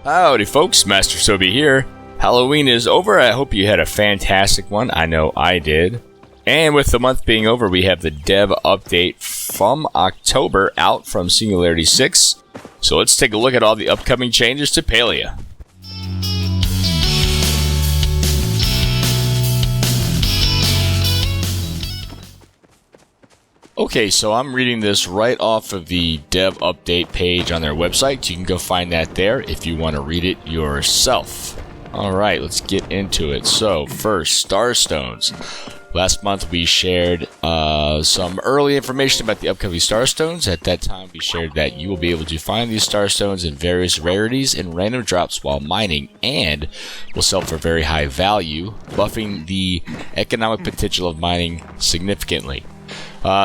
Howdy folks, Master Sobi here. Halloween is over. I hope you had a fantastic one. I know I did. And with the month being over, we have the dev update from October out from Singularity 6. So let's take a look at all the upcoming changes to Palia. Okay, so I'm reading this right off of the dev update page on their website. You can go find that there if you want to read it yourself. Alright, let's get into it. So, first, Starstones. Last month we shared some early information about the upcoming Starstones. At that time we shared that you will be able to find these Starstones in various rarities and random drops while mining, and will sell for very high value, buffing the economic potential of mining significantly.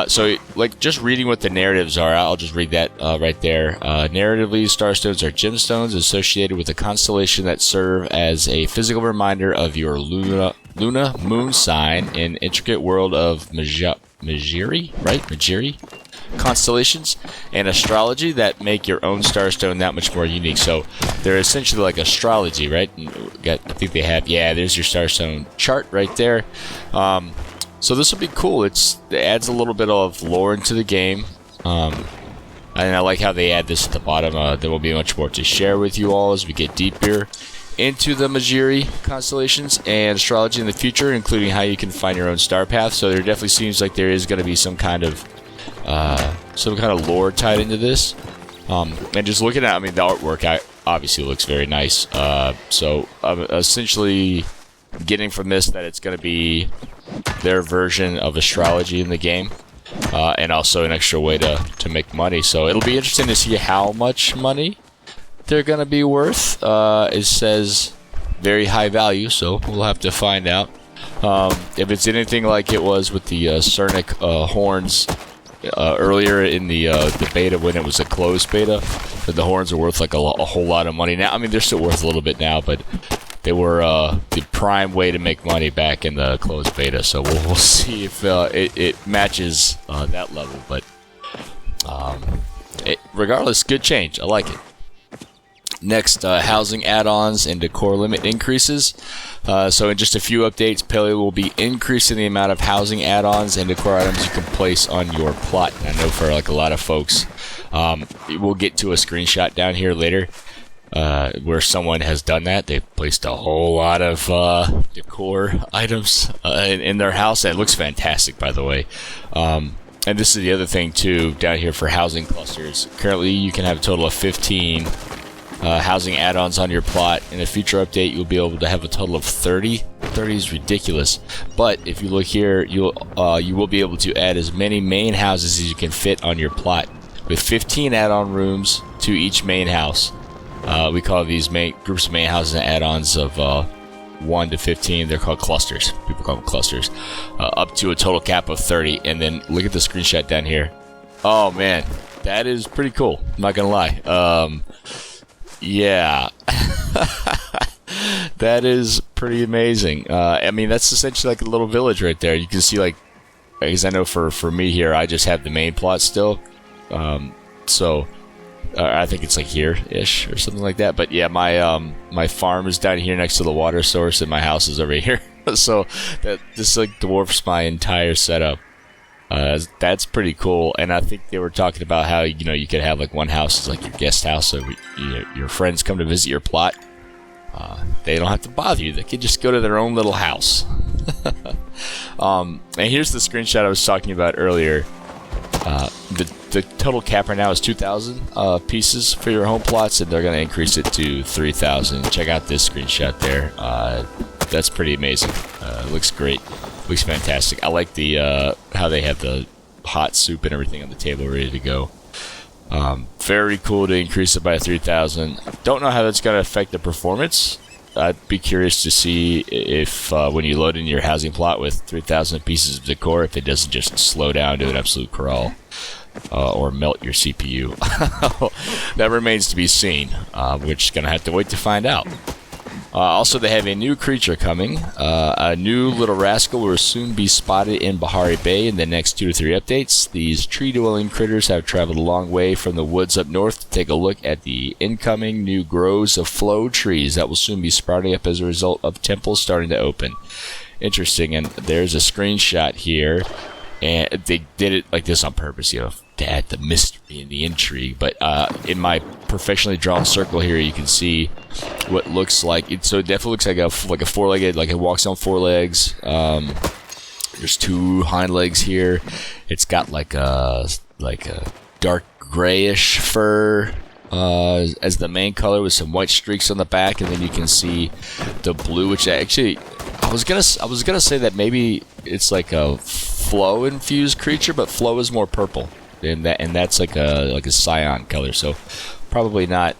So, like, just reading what the narratives are, I'll just read that right there. Narratively, Starstones are gemstones associated with a constellation that serve as a physical reminder of your Luna moon sign in intricate world of Magiri, right? Magiri constellations and astrology that make your own Starstone that much more unique. So they're essentially like astrology, right? I think they have, yeah, there's your Starstone chart right there. So this will be cool. It adds a little bit of lore into the game. And I like how they add this at the bottom. There will be much more to share with you all as we get deeper into the Magiri constellations and astrology in the future, including how you can find your own star path. So there definitely seems like there is going to be some kind of lore tied into this. And just looking at, I mean, the artwork obviously looks very nice. So I'm essentially getting from this that it's going to be their version of astrology in the game, and also an extra way to make money. So it'll be interesting to see how much money they're gonna be worth. It says very high value, so we'll have to find out. If it's anything like it was with the Cernic horns earlier in the beta, when it was a closed beta, that the horns are worth like a whole lot of money now. I mean, they're still worth a little bit now, but they were the prime way to make money back in the closed beta, so we'll see if it matches that level. But regardless, good change. I like it. Next, housing add-ons and decor limit increases. So in just a few updates, Palia will be increasing the amount of housing add-ons and decor items you can place on your plot. And I know for like a lot of folks, we'll get to a screenshot down here later. Where someone has done that. They've placed a whole lot of decor items in their house. It looks fantastic, by the way. And this is the other thing too, down here for housing clusters. Currently you can have a total of 15 housing add-ons on your plot. In a future update you'll be able to have a total of 30. 30 is ridiculous, but if you look here, you will be able to add as many main houses as you can fit on your plot, with 15 add-on rooms to each main house. We call these groups of main houses and add-ons of 1 to 15. They're called clusters. People call them clusters. Up to a total cap of 30. And then look at the screenshot down here. Oh man, that is pretty cool. I'm not gonna lie. Yeah, that is pretty amazing. I mean, that's essentially like a little village right there. You can see, like, because I know for me here, I just have the main plot still. So. I think it's like here-ish or something like that. But yeah, my farm is down here next to the water source, and my house is over here. So this like dwarfs my entire setup. That's pretty cool. And I think they were talking about how you could have like one house is like your guest house, so your friends come to visit your plot. They don't have to bother you. They can just go to their own little house. And here's the screenshot I was talking about earlier. The total cap right now is 2,000 pieces for your home plots, and they're going to increase it to 3,000. Check out this screenshot there. That's pretty amazing. Looks great. Looks fantastic. I like the how they have the hot soup and everything on the table ready to go. Very cool to increase it by 3,000. Don't know how that's going to affect the performance. I'd be curious to see if when you load in your housing plot with 3,000 pieces of decor, if it doesn't just slow down to an absolute crawl or melt your CPU. That remains to be seen. We're just going to have to wait to find out. Also, they have a new creature coming. A new little rascal will soon be spotted in Bahari Bay in the next 2 to 3 updates. These tree-dwelling critters have traveled a long way from the woods up north to take a look at the incoming new groves of flow trees that will soon be sprouting up as a result of temples starting to open. Interesting, and there's a screenshot here, and they did it like this on purpose, you know, to add the mystery and the intrigue. But in my professionally drawn circle here, you can see what looks like it. So it definitely looks like a four-legged, like it walks on 4 legs. There's 2 hind legs here. It's got like a dark grayish fur as the main color with some white streaks on the back, and then you can see the blue, which actually I was gonna say that maybe it's like a flow infused creature, but flow is more purple, and that's like a cyan color, so probably not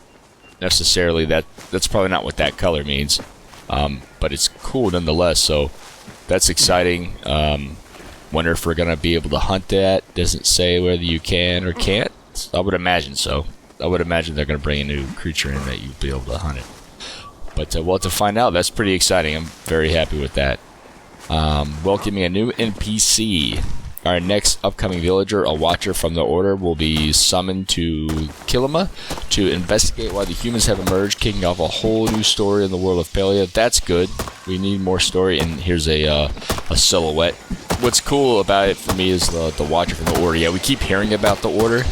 necessarily that's probably not what that color means, but it's cool nonetheless. So that's exciting. Wonder if we're gonna be able to hunt that. Doesn't say whether you can or can't. I would imagine so. I would imagine they're gonna bring a new creature in that you'll be able to hunt it. But we'll have to find out. That's pretty exciting. I'm very happy with that. Welcoming a new NPC. Our next upcoming villager, a watcher from the Order, will be summoned to Kilima to investigate why the humans have emerged, kicking off a whole new story in the world of Palia. That's good. We need more story, and here's a silhouette. What's cool about it for me is the watcher from the Order. Yeah, we keep hearing about the Order,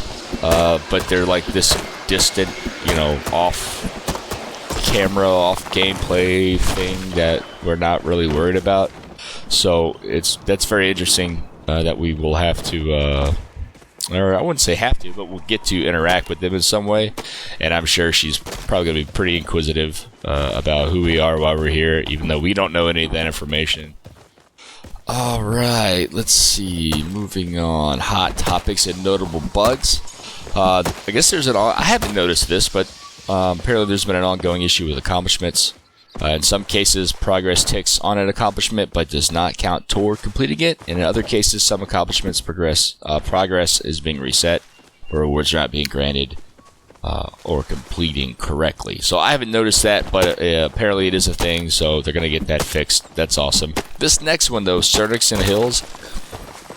but they're like this distant, you know, off-camera, off-gameplay thing that we're not really worried about. So that's very interesting. That we will have to, or I wouldn't say have to, but we'll get to interact with them in some way. And I'm sure she's probably going to be pretty inquisitive about who we are, why we're here, even though we don't know any of that information. Alright, let's see. Moving on. Hot topics and notable bugs. I guess there's I haven't noticed this, but apparently there's been an ongoing issue with accomplishments. In some cases, progress ticks on an accomplishment but does not count toward completing it. And in other cases, some accomplishments progress is being reset, or rewards are not being granted or completing correctly. So I haven't noticed that, but apparently it is a thing, so they're going to get that fixed. That's awesome. This next one, though, Cernix and Hills,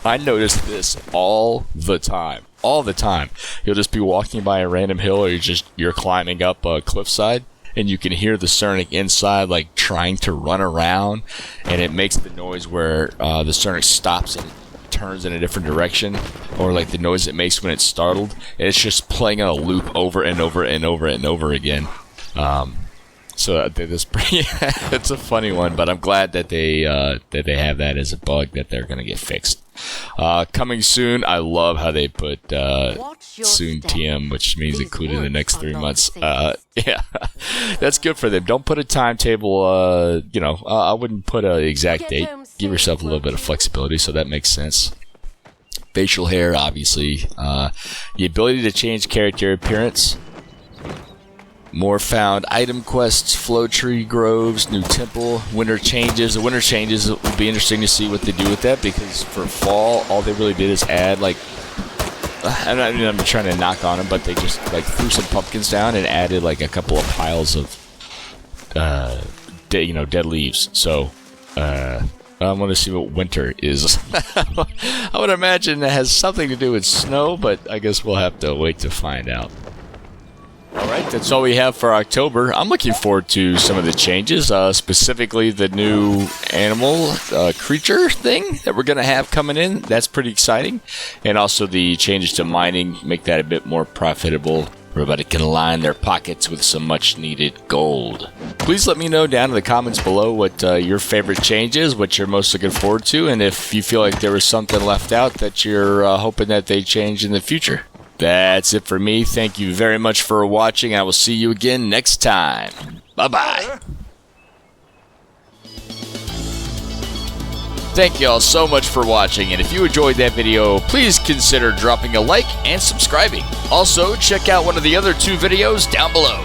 I noticed this all the time. All the time. You'll just be walking by a random hill, or you're climbing up a cliffside, and you can hear the Cernic inside, like, trying to run around, and it makes the noise where the Cernic stops and it turns in a different direction, or like the noise it makes when it's startled. And it's just playing on a loop over and over and over and over again. So it's a funny one, but I'm glad that they have that as a bug that they're gonna get fixed. Coming soon. I love how they put soon TM, which means included in the next 3 months. Yeah, that's good for them. Don't put a timetable. You know, I wouldn't put an exact date. Give yourself a little bit of flexibility, so that makes sense. Facial hair, obviously. The ability to change character appearance. More found item quests, flow tree groves, new temple, winter changes. The winter changes, it will be interesting to see what they do with that, because for fall, all they really did is add, like, I'm trying to knock on them, but they just, like, threw some pumpkins down and added, like, a couple of piles of, dead leaves. So, I want to see what winter is. I would imagine it has something to do with snow, but I guess we'll have to wait to find out. Alright, that's all we have for October. I'm looking forward to some of the changes, specifically the new animal creature thing that we're going to have coming in. That's pretty exciting. And also the changes to mining, make that a bit more profitable. Everybody can line their pockets with some much needed gold. Please let me know down in the comments below what your favorite change is, what you're most looking forward to, and if you feel like there was something left out that you're hoping that they change in the future. That's it for me. Thank you very much for watching. I will see you again next time. Bye-bye. Thank you all so much for watching, and if you enjoyed that video, please consider dropping a like and subscribing. Also, check out one of the other 2 videos down below.